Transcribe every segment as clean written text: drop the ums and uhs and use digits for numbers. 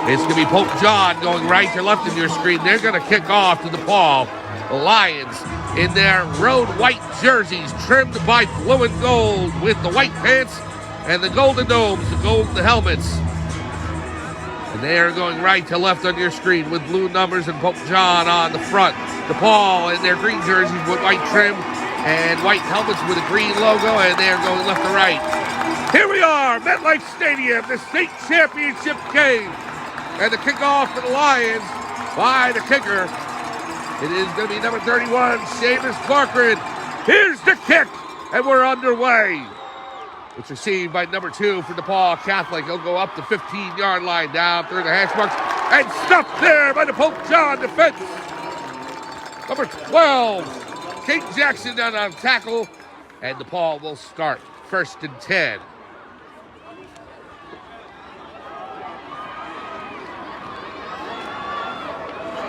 It's going to be Pope John going right to left of your screen. They're going to kick off to DePaul. The Lions in their road white jerseys, trimmed by blue and gold with the white pants and the golden domes, the golden helmets. And they are going right to left on your screen with blue numbers and Pope John on the front. DePaul in their green jerseys with white trim and white helmets with a green logo, and they are going left to right. Here we are, MetLife Stadium, the state championship game. And the kickoff for the Lions by the kicker. It is going to be number 31, Seamus Corcoran. Here's the kick, and we're underway. It's received by number 2 for DePaul Catholic. He'll go up the 15-yard line, down through the hash marks, and stopped there by the Pope John defense. Number 12, Kate Jackson down on tackle, and DePaul will start 1st and 10.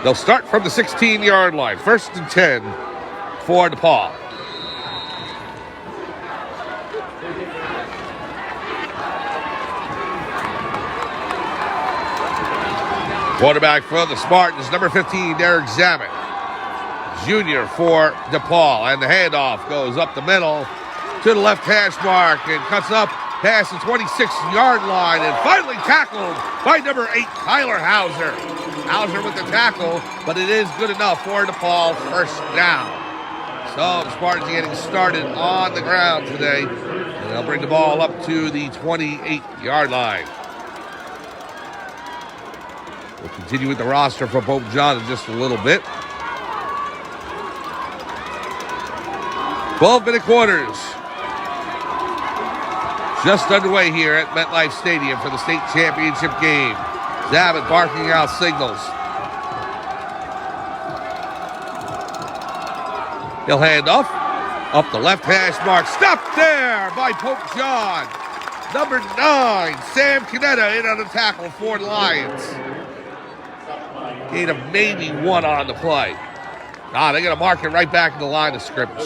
They'll start from the 16-yard line. 1st and 10 for DePaul. Quarterback for the Spartans, number 15, Derek Zammit. Junior for DePaul. And the handoff goes up the middle to the left hash mark and cuts up past the 26-yard line and finally tackled by number 8, Kyler Hauser. Hauser with the tackle, but it is good enough for DePaul, 1st down. So the Spartans getting started on the ground today, and they'll bring the ball up to the 28-yard line. We'll continue with the roster for Pope John in just a little bit. 12-minute quarters just underway here at MetLife Stadium for the state championship game. Zammit barking out signals. He'll hand off up the left hash mark. Stopped there by Pope John. Number 9, Sam Canetta in on the tackle for the Lions. Gain of maybe 1 on the play. They're going to mark it right back in the line of scrimmage.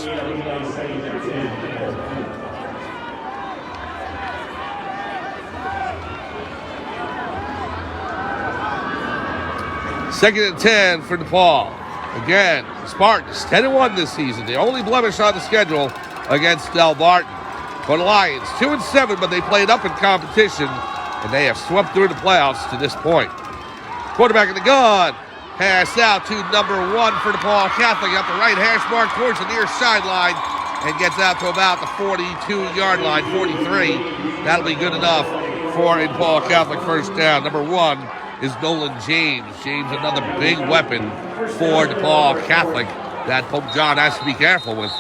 Second and 10 for DePaul. Again, the Spartans 10-1 this season. The only blemish on the schedule against Del Barton. For the Lions, 2-7, but they played up in competition, and they have swept through the playoffs to this point. Quarterback in the gun. Pass out to number 1 for DePaul Catholic up the right hash mark towards the near sideline and gets out to about the 42-yard line, 43. That'll be good enough for DePaul Catholic 1st down. Number 1 is Nolan James. James, another big weapon for DePaul Catholic that Pope John has to be careful with.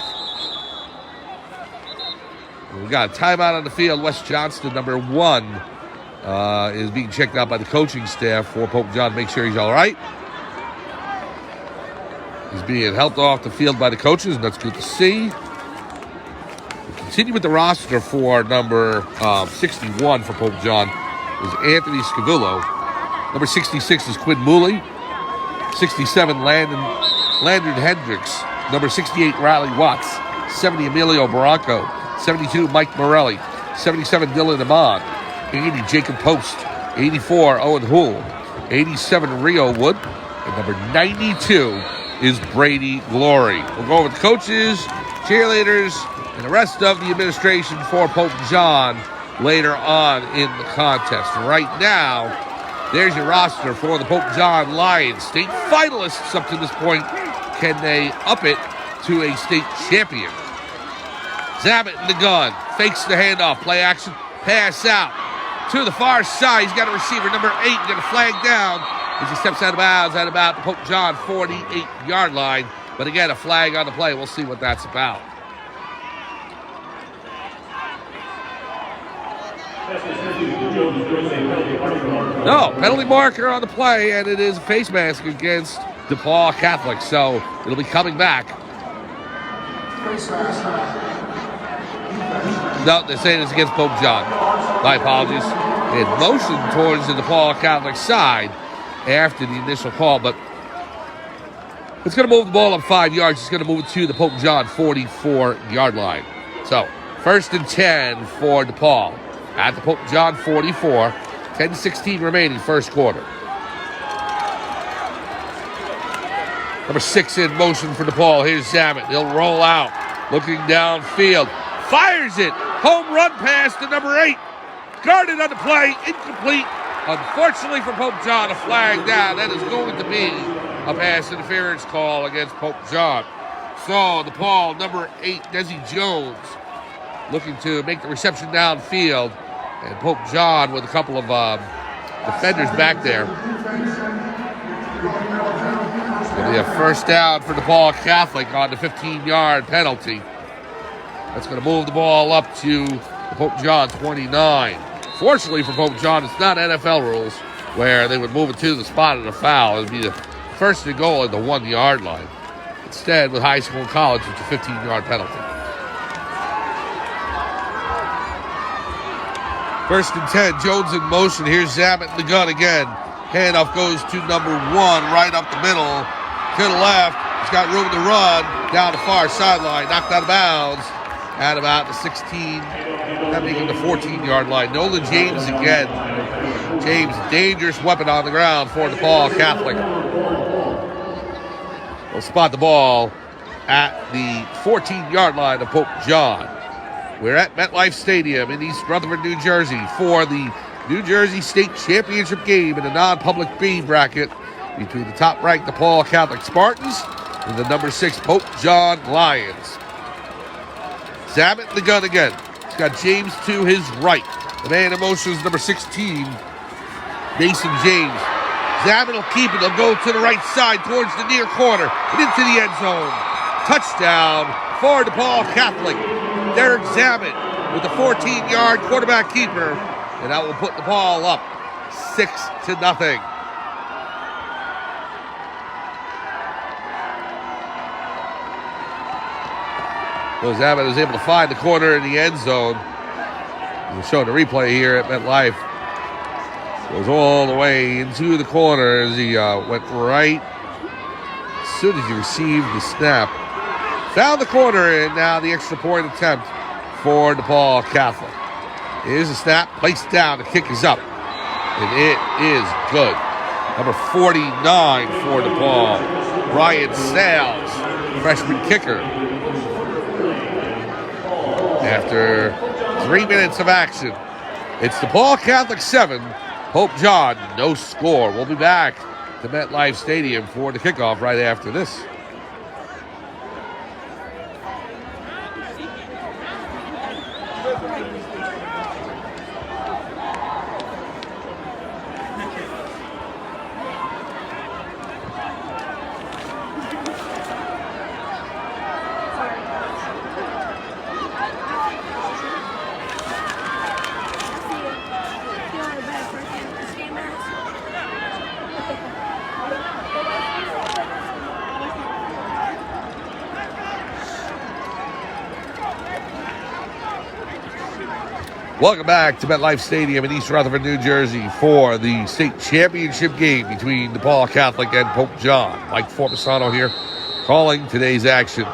We've got a timeout on the field. Wes Johnston, number 1, is being checked out by the coaching staff for Pope John to make sure he's all right. He's being helped off the field by the coaches, and that's good to see. We continue with the roster for number 61 for Pope John is Anthony Scavullo. Number 66 is Quinn Mooley. 67, Landon Hendricks. Number 68, Riley Watts. 70, Emilio Barranco. 72, Mike Morelli. 77, Dylan Amon. 80, Jacob Post. 84, Owen Houle. 87, Rio Wood. And number 92 is Brady Glory. We'll go over the coaches, cheerleaders, and the rest of the administration for Pope John later on in the contest. Right now, there's your roster for the Pope John Lions. State finalists up to this point. Can they up it to a state champion? Zammit in the gun. Fakes the handoff. Play action. Pass out to the far side. He's got a receiver, number 8. Got a flag down as he steps out of bounds at about the Pope John 48-yard line. But again, a flag on the play. We'll see what that's about. No, penalty marker on the play, and it is a face mask against DePaul Catholic, so it'll be coming back. No, they're saying it's against Pope John. My apologies. They had motion towards the DePaul Catholic side after the initial call, but it's going to move the ball up 5 yards. It's going to move it to the Pope John 44-yard line. So, 1st and 10 for DePaul at the Pope John 44. 10:16 remaining, first quarter. Number 6 in motion for DePaul. Here's Zamet. He'll roll out, looking downfield. Fires it. Home run pass to number 8. Guarded on the play. Incomplete. Unfortunately for Pope John, a flag down. That is going to be a pass interference call against Pope John. So DePaul, number 8, Desi Jones, looking to make the reception downfield. And Pope John with a couple of defenders back there. It'll be a first down for DePaul Catholic on the 15-yard penalty. That's going to move the ball up to the Pope John 29. Fortunately for Pope John, it's not NFL rules where they would move it to the spot of the foul. It would be the first and goal at the 1-yard line. Instead, with high school and college, it's a 15-yard penalty. First and 10, Jones in motion. Here's Zamet in the gun again. Handoff goes to number 1, right up the middle, to the left. He's got room to run down the far sideline, knocked out of bounds at about the 16, that making the 14-yard line. Nolan James again. James, dangerous weapon on the ground for DePaul Catholic. We'll spot the ball at the 14-yard line of Pope John. We're at MetLife Stadium in East Rutherford, New Jersey for the New Jersey State Championship game in the non-public B bracket between the top-ranked DePaul Catholic Spartans and the number 6 Pope John Lions. Zamet in the gun again. He's got James to his right. The man in motion is number 16, Mason James. Zamet will keep it. They'll go to the right side towards the near corner and into the end zone. Touchdown for DePaul Catholic. Derek Zamet with the 14-yard quarterback keeper, and that will put the ball up 6-0. So Zamet was able to find the corner in the end zone. We're showing the replay here at MetLife. Goes all the way into the corner as he went right as soon as he received the snap. Found the corner, and now the extra point attempt for DePaul Catholic. Here's a snap, placed down, the kick is up, and it is good. Number 49 for DePaul, Ryan Sales, freshman kicker. After 3 minutes of action, it's DePaul Catholic 7, Pope John no score. We'll be back to MetLife Stadium for the kickoff right after this. Welcome back to MetLife Stadium in East Rutherford, New Jersey for the state championship game between DePaul Catholic and Pope John. Mike Formisano here calling today's action.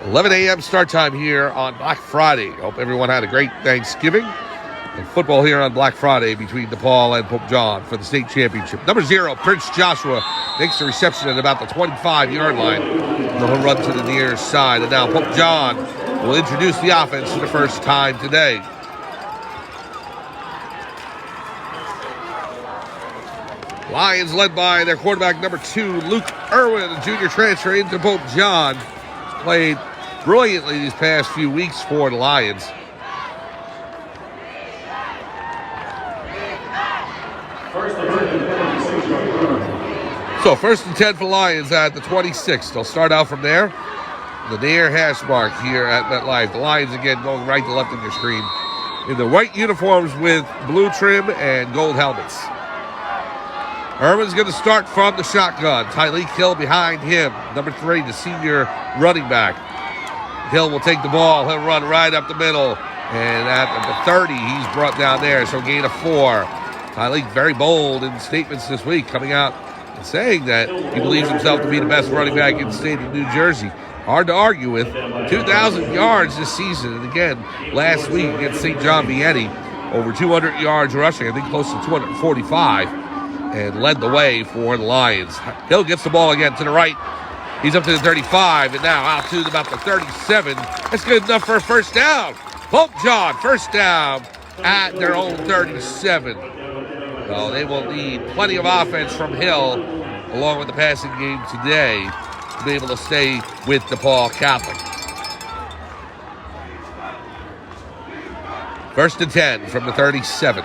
11 a.m. start time here on Black Friday. Hope everyone had a great Thanksgiving. And football here on Black Friday between DePaul and Pope John for the state championship. Number 0, Prince Joshua makes the reception at about the 25-yard line. He'll run to the near side. And now Pope John will introduce the offense for the first time today. Lions led by their quarterback, number 2, Luke Irwin, a junior transfer into Pope John. Played brilliantly these past few weeks for the Lions. So first and 10 for Lions at the 26. They'll start out from there. The near hash mark here at MetLife. The Lions again going right to left on your screen in the white uniforms with blue trim and gold helmets. Irwin's going to start from the shotgun. Tyleek Hill behind him. Number 3, the senior running back. Hill will take the ball. He'll run right up the middle. And at the 30, he's brought down there. So gain of 4. Tyleek very bold in statements this week, coming out and saying that he believes himself to be the best running back in the state of New Jersey. Hard to argue with. 2,000 yards this season. And again, last week against St. John Vianney, over 200 yards rushing, I think close to 245, and led the way for the Lions. Hill gets the ball again to the right. He's up to the 35, and now out to about the 37. That's good enough for a first down. Pope John, first down at their own 37. Well, they will need plenty of offense from Hill, along with the passing game today, to be able to stay with DePaul Catholic. First and 10 from the 37.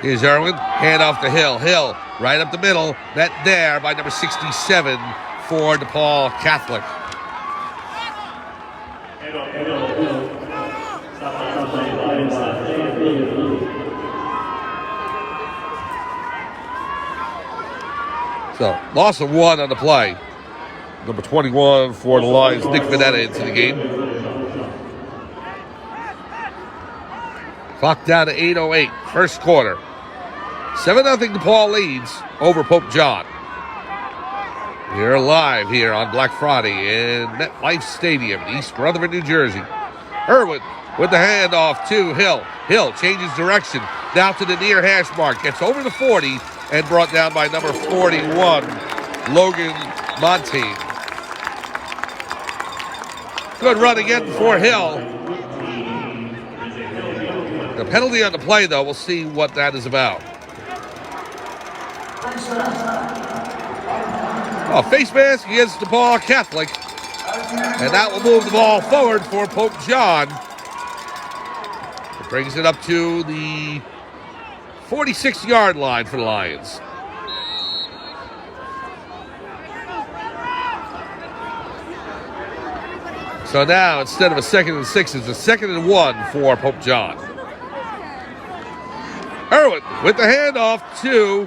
Here's Irwin, hand off to Hill. Hill right up the middle, met there by number 67 for DePaul Catholic. So, loss of 1 on the play. Number 21 for the Lions, Nick Vanetta into the game. Clock down to 8:08, first quarter. 7-0 DePaul leads over Pope John. We're live here on Black Friday in MetLife Stadium in East Rutherford, New Jersey. Irwin with the handoff to Hill. Hill changes direction now to the near hash mark. Gets over the 40 and brought down by number 41, Logan Montaigne. Good run again for Hill. The penalty on the play, though, we'll see what that is about. Oh, face mask against DePaul Catholic. And that will move the ball forward for Pope John. It brings it up to the 46-yard line for the Lions. So now, instead of a 2nd and 6, it's a 2nd and 1 for Pope John. Irwin with the handoff to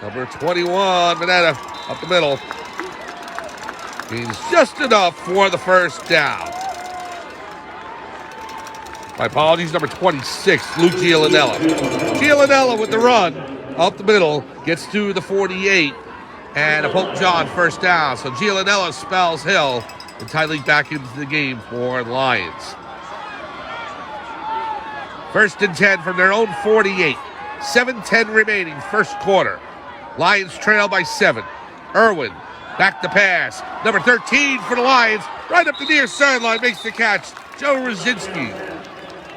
number 21, Vanetta up the middle. He's just enough for the first down. My apologies, number 26, Luke Gialinella. Gialinella with the run up the middle, gets to the 48, and a Pope John first down. So Gialinella spells Hill and Tyleek back into the game for the Lions. First and 10 from their own 48. 7:10 remaining, first quarter. Lions trail by 7. Irwin, back to pass. Number 13 for the Lions, right up the near sideline, makes the catch. Joe Rosinski,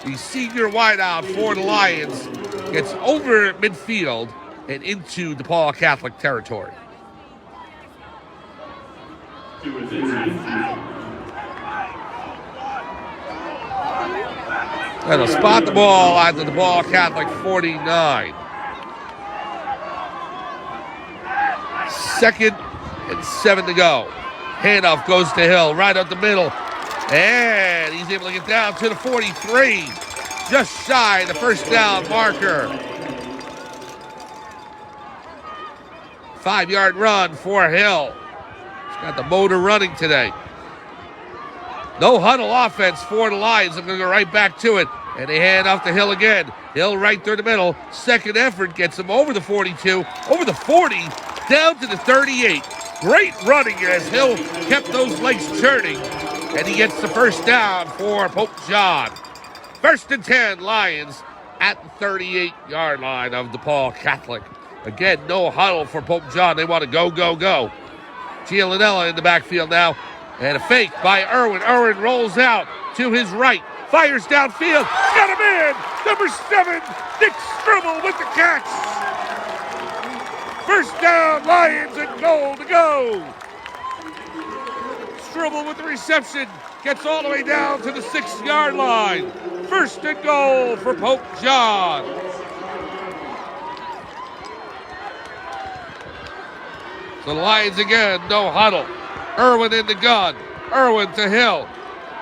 the senior wideout for the Lions, gets over midfield and into DePaul Catholic territory. That'll spot the ball at the DePaul Catholic 49. 2nd and 7 to go. Handoff goes to Hill, right up the middle. And he's able to get down to the 43. Just shy of the first down marker. 5-yard run for Hill. He's got the motor running today. No huddle offense for the Lions. I'm going to go right back to it. And they hand off to Hill again. Hill right through the middle. Second effort gets him over the 42, over the 40, down to the 38. Great running as Hill kept those legs churning. And he gets the first down for Pope John. First and 10, Lions at the 38-yard line of DePaul Catholic. Again, no huddle for Pope John. They want to go, go, go. Gialinella in the backfield now. And a fake by Irwin. Irwin rolls out to his right. Fires downfield. Got him in. Number 7, Nick Struble with the catch. First down, Lions, and goal to go. Struble with the reception. Gets all the way down to the 6-yard line. First and goal for Pope John. So the Lions again, no huddle. Irwin in the gun. Irwin to Hill.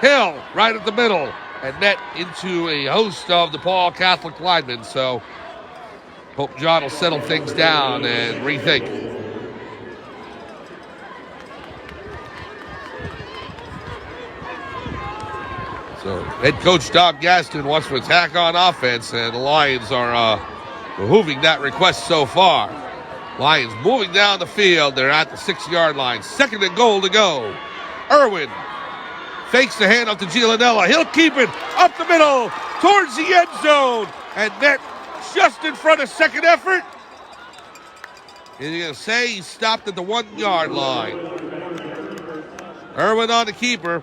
Hill right at the middle and met into a host of DePaul Catholic linemen. So Pope John will settle things down and rethink. So head coach Tom Gaston wants to attack on offense, and the Lions are behooving that request so far. Lions moving down the field. They're at the 6-yard line. Second and goal to go. Irwin fakes the handoff to Gialinella. He'll keep it up the middle. towards the end zone and met just in front of second effort. And you're going to say he stopped at the 1 yard line. Irwin on the keeper.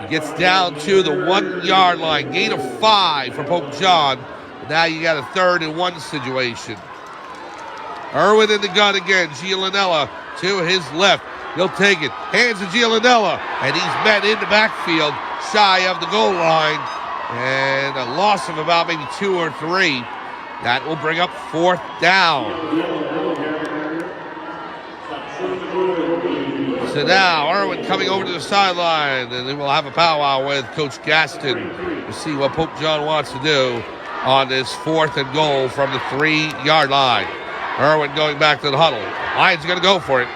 He gets down to the 1 yard line. Gain of 5 for Pope John. Now you got a 3rd and 1 situation. Irwin in the gun again. Gialinella to his left. He'll take it. Hands to Gialinella. And he's met in the backfield, shy of the goal line. And a loss of about maybe 2 or 3. That will bring up 4th down. So now Irwin coming over to the sideline, and then we'll have a powwow with Coach Gaston to see what Pope John wants to do on this 4th and goal from the 3 yard line. Irwin going back to the huddle. Lions going to go for it.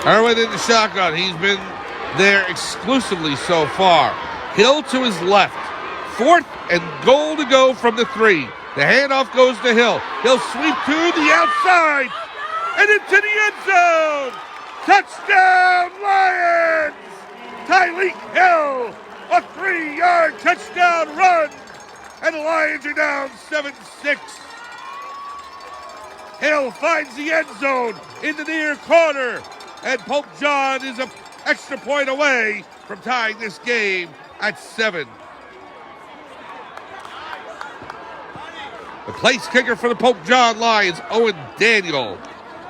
Irwin in the shotgun. He's been there exclusively so far. Hill to his left. 4th and goal to go from the 3. The handoff goes to Hill. He'll sweep to the outside and into the end zone. Touchdown, Lions! Tyreek Hill, a 3-yard touchdown run, and the Lions are down 7-6. Hill finds the end zone in the near corner, and Pope John is an extra point away from tying this game at 7. The place kicker for the Pope John Lions, Owen Daniel,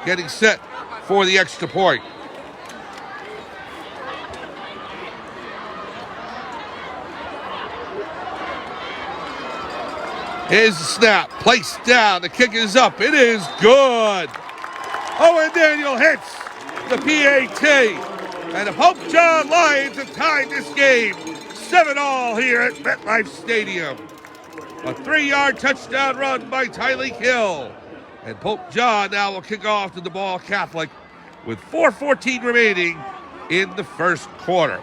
getting set for the extra point. Here's the snap, placed down, the kick is up, it is good. Owen Daniel hits the PAT, and the Pope John Lions have tied this game 7-all here at MetLife Stadium. A 3-yard touchdown run by Tyreek Hill. And Pope John now will kick off to DePaul Catholic with 4:14 remaining in the first quarter.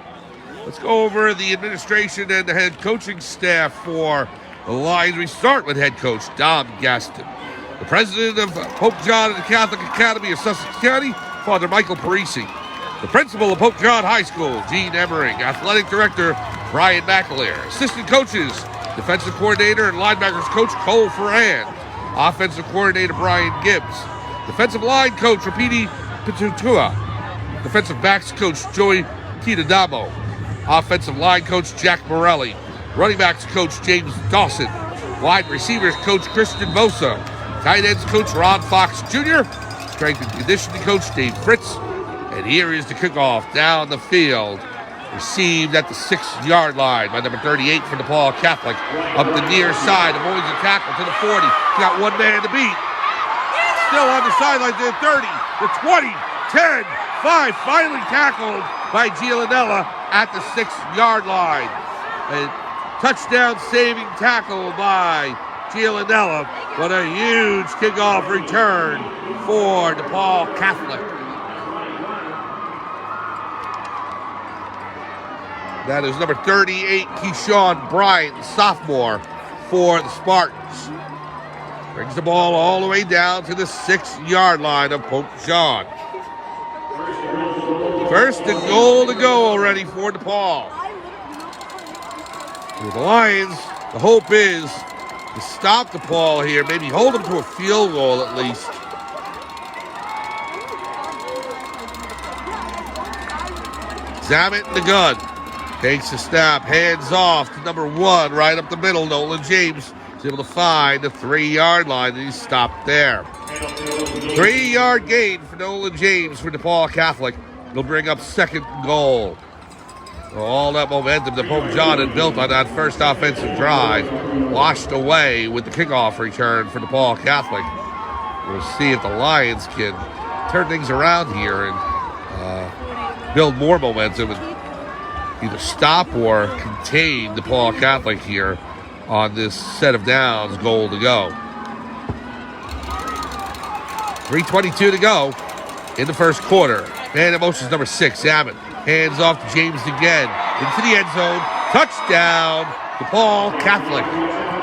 Let's go over the administration and the head coaching staff for the Lions. We start with head coach Dom Gaston. The president of Pope John and the Catholic Academy of Sussex County, Father Michael Parisi. The principal of Pope John High School, Gene Emmering. Athletic director, Brian McAleer. Assistant coaches, defensive coordinator and linebackers coach Cole Ferran. Offensive coordinator Brian Gibbs. Defensive line coach Rapidi Pitutua. Defensive backs coach Joey Tidadamo. Offensive line coach Jack Morelli. Running backs coach James Dawson. Wide receivers coach Christian Bosa. Tight ends coach Ron Fox Jr. Strength and conditioning coach Dave Fritz. And here is the kickoff down the field. Received at the 6-yard line by number 38 for DePaul Catholic. Up the near side, avoids a tackle to the 40. Got one man to beat. Still on the sideline to the 30, the 20, 10, 5. Finally tackled by Gialinella at the 6-yard line. A touchdown saving tackle by Gialinella. What a huge kickoff return for DePaul Catholic. That is number 38, Keyshawn Bryant, sophomore for the Spartans. Brings the ball all the way down to the 6-yard line of Pope John. First and goal to go already for DePaul. With the Lions, the hope is to stop DePaul here, maybe hold them to a field goal at least. Zamet in the gun. Takes a snap, hands off to number 1, right up the middle. Nolan James is able to find the 3-yard line, and he's stopped there. 3-yard gain for Nolan James for DePaul Catholic. He'll bring up second goal. So all that momentum that Pope John had built on that first offensive drive washed away with the kickoff return for DePaul Catholic. We'll see if the Lions can turn things around here and build more momentum and either stop or contain DePaul Catholic here on this set of downs, goal to go. 3:22 to go in the first quarter. Man in motion is number 6, Zamet. Hands off to James again. Into the end zone. Touchdown, DePaul Catholic.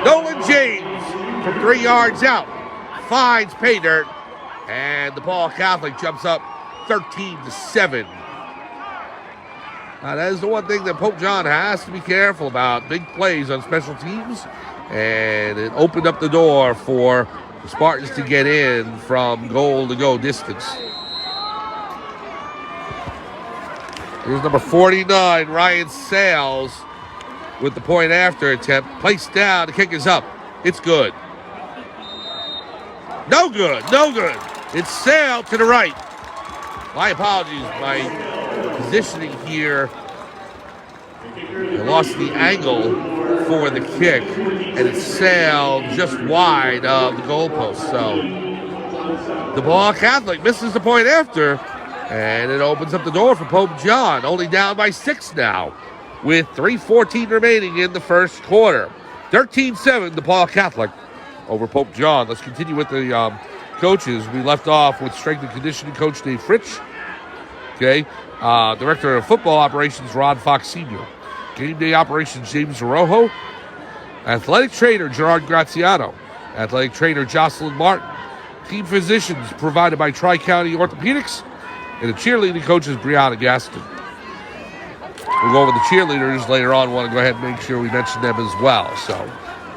Nolan James from 3 yards out finds pay dirt. And DePaul Catholic jumps up 13-7. Now, that is the one thing that Pope John has to be careful about. Big plays on special teams. And it opened up the door for the Spartans to get in from goal-to-go distance. Here's number 49, Ryan Sales, with the point after attempt. Placed down, the kick is up. It's good. No good, no good. It's Sale to the right. My apologies, my positioning here. I lost the angle for the kick, and it sailed just wide of the goalpost. So DePaul Catholic misses the point after, and it opens up the door for Pope John, only down by 6 now, with 3:14 remaining in the first quarter. 13-7, DePaul Catholic over Pope John. Let's continue with the coaches. We left off with strength and conditioning coach Dave Fritsch. Okay, Director of Football Operations Rod Fox Sr. Game Day Operations James Rojo. Athletic Trainer Gerard Graziano. Athletic Trainer Jocelyn Martin. Team Physicians provided by Tri-County Orthopedics. And the cheerleading coaches Brianna Gaston. We'll go over the cheerleaders later on. Want to go ahead and make sure we mention them as well. So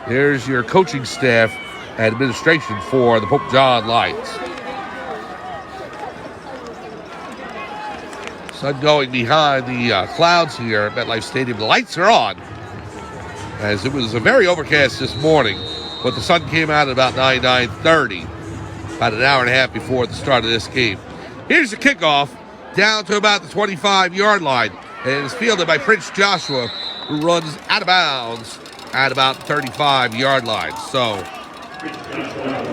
here's your coaching staff and administration for the Pope John Lions. Sun going behind the clouds here at MetLife Stadium. The lights are on, as it was a very overcast this morning, but the sun came out at about 9:30, about an hour and a half before the start of this game. Here's the kickoff, down to about the 25-yard line, and it's fielded by Prince Joshua, who runs out of bounds at about the 35-yard line. So,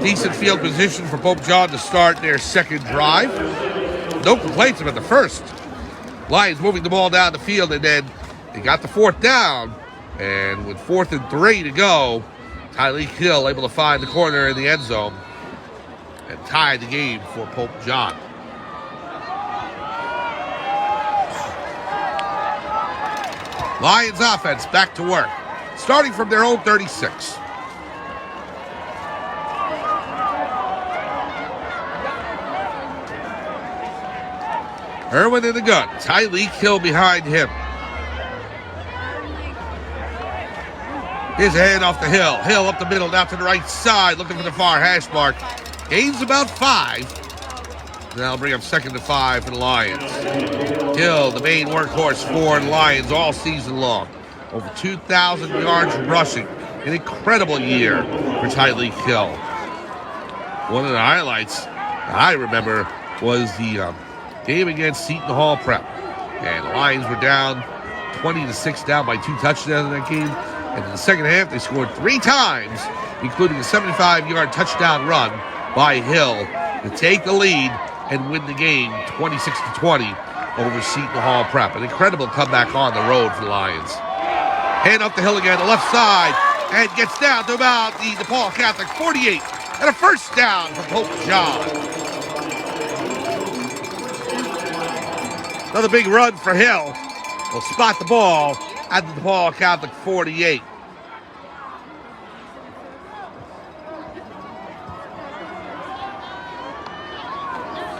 decent field position for Pope John to start their second drive. No complaints about the first. Lions moving the ball down the field, and then they got the fourth down. And with 4th and 3 to go, Tyleek Hill able to find the corner in the end zone and tie the game for Pope John. Lions offense back to work, starting from their own 36. Irwin in the gun. Tyleek Hill behind him. Here's a hand off the Hill. Hill up the middle, now to the right side, looking for the far hash mark. Gains about 5. That'll bring up 2nd and 5 for the Lions. Hill, the main workhorse for the Lions all season long. Over 2,000 yards rushing. An incredible year for Tyleek Hill. One of the highlights I remember was the game against Seton Hall Prep. And the Lions were down 20-6, down by 2 touchdowns in that game. And in the second half, they scored 3 times, including a 75-yard touchdown run by Hill to take the lead and win the game 26-20 over Seton Hall Prep. An incredible comeback on the road for the Lions. Hand up the Hill again, the left side, and gets down to about the DePaul Catholic 48. And a first down for Pope John. Another big run for Hill. Will spot the ball at the DePaul Catholic 48.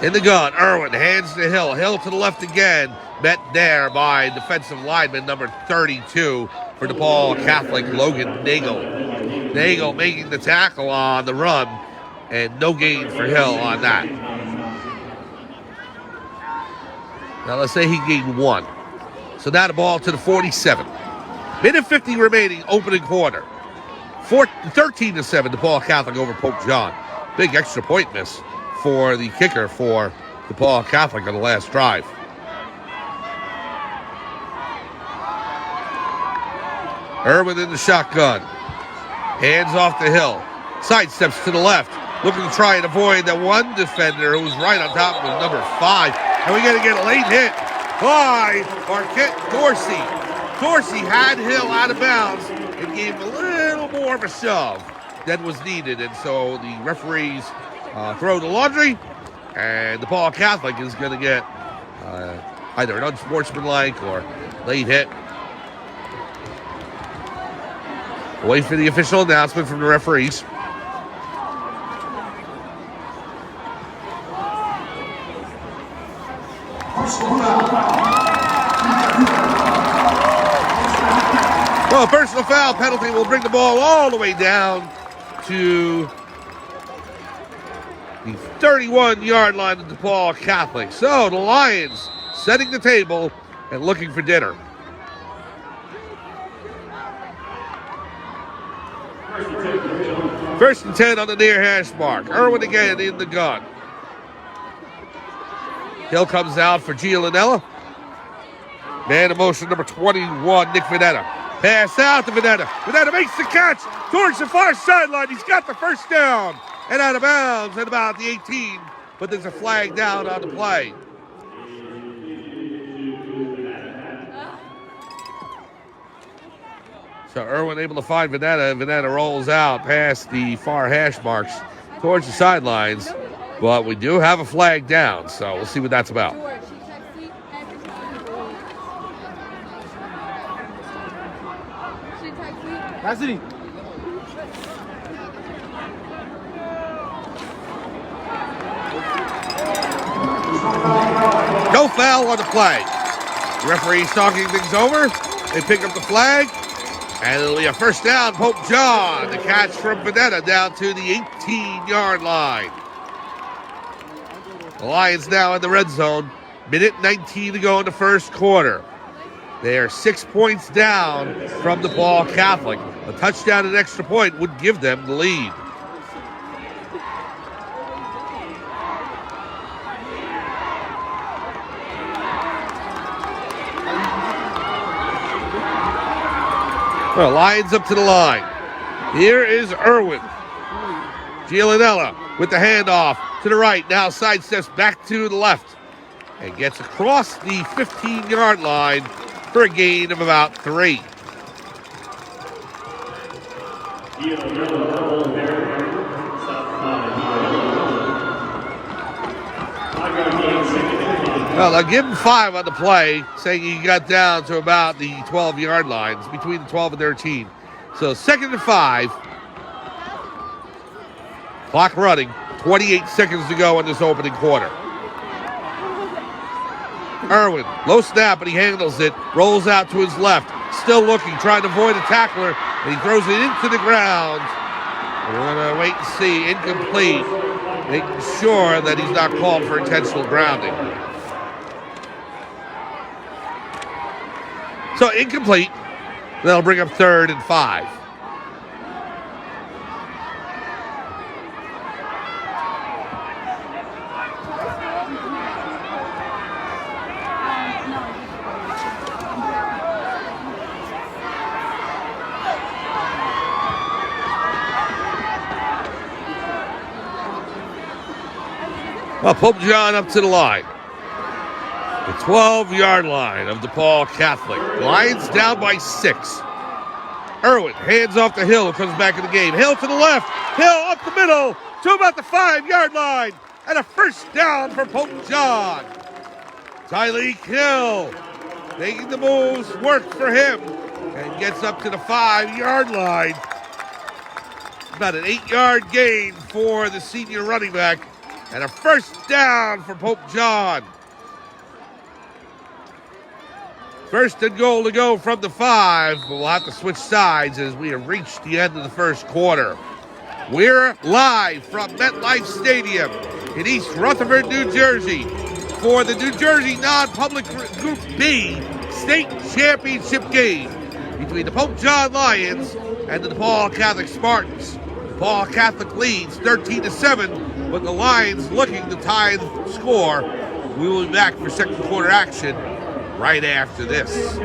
In the gun, Irwin hands to Hill. Hill to the left again. Met there by defensive lineman number 32 for DePaul Catholic, Logan Nagel. Nagel making the tackle on the run, and no gain for Hill on that. Now let's say he gained 1. So now the ball to the 47. Minute 50 remaining, opening quarter. 13-7, DePaul Catholic over Pope John. Big extra point miss for the kicker for DePaul Catholic on the last drive. Irwin in the shotgun. Hands off the Hill. Sidesteps to the left. Looking to try and avoid that one defender who was right on top of number 5. And we got to get a late hit by Marquette Dorsey. Dorsey had Hill out of bounds and gave him a little more of a shove than was needed. And so the referees throw the laundry, and DePaul Catholic is going to get either an unsportsmanlike or late hit. Wait for the official announcement from the referees. So a personal foul penalty will bring the ball all the way down to the 31-yard line of DePaul Catholic. So the Lions setting the table and looking for dinner. First and 10 on the near hash mark. Irwin again in the gun. Hill comes out for Gianella. Man in motion, number 21, Nick Vanetta. Pass out to Vanetta. Vanetta makes the catch towards the far sideline. He's got the first down and out of bounds at about the 18, but there's a flag down on the play. So Irwin able to find Vanetta. Vanetta rolls out past the far hash marks towards the sidelines, but we do have a flag down, so we'll see what that's about. Cassidy. No foul on the play. The referee's talking things over. They pick up the flag, and it'll be a first down. Pope John, the catch from Vanetta down to the 18-yard line. The Lions now in the red zone. Minute 19 to go in the first quarter. They are 6 points down from DePaul Catholic. A touchdown and extra point would give them the lead. Well, Lions up to the line. Here is Irwin. Gianella with the handoff to the right. Now sidesteps back to the left and gets across the 15-yard line for a gain of about 3. Well, I'll give him 5 on the play, saying he got down to about the 12-yard lines, between the 12 and 13. So 2nd and 5. Clock running. 28 seconds to go in this opening quarter. Irwin, low snap, but he handles it. Rolls out to his left. Still looking, trying to avoid a tackler, and he throws it into the ground. We're going to wait and see. Incomplete. Making sure that he's not called for intentional grounding. So incomplete. That'll bring up 3rd and 5. Well, Pope John up to the line. The 12-yard line of DePaul Catholic. Lions down by 6. Irwin hands off to Hill, who comes back in the game. Hill to the left. Hill up the middle to about the 5-yard line. And a first down for Pope John. Tyleek Hill making the moves, worked for him, and gets up to the 5-yard line. About an 8-yard gain for the senior running back. And a first down for Pope John. First and goal to go from the 5, but we'll have to switch sides as we have reached the end of the first quarter. We're live from MetLife Stadium in East Rutherford, New Jersey for the New Jersey Non-Public Group B State Championship game between the Pope John Lions and the DePaul Catholic Spartans. DePaul Catholic leads 13-7, but the Lions looking to tie the score. We will be back for second quarter action right after this.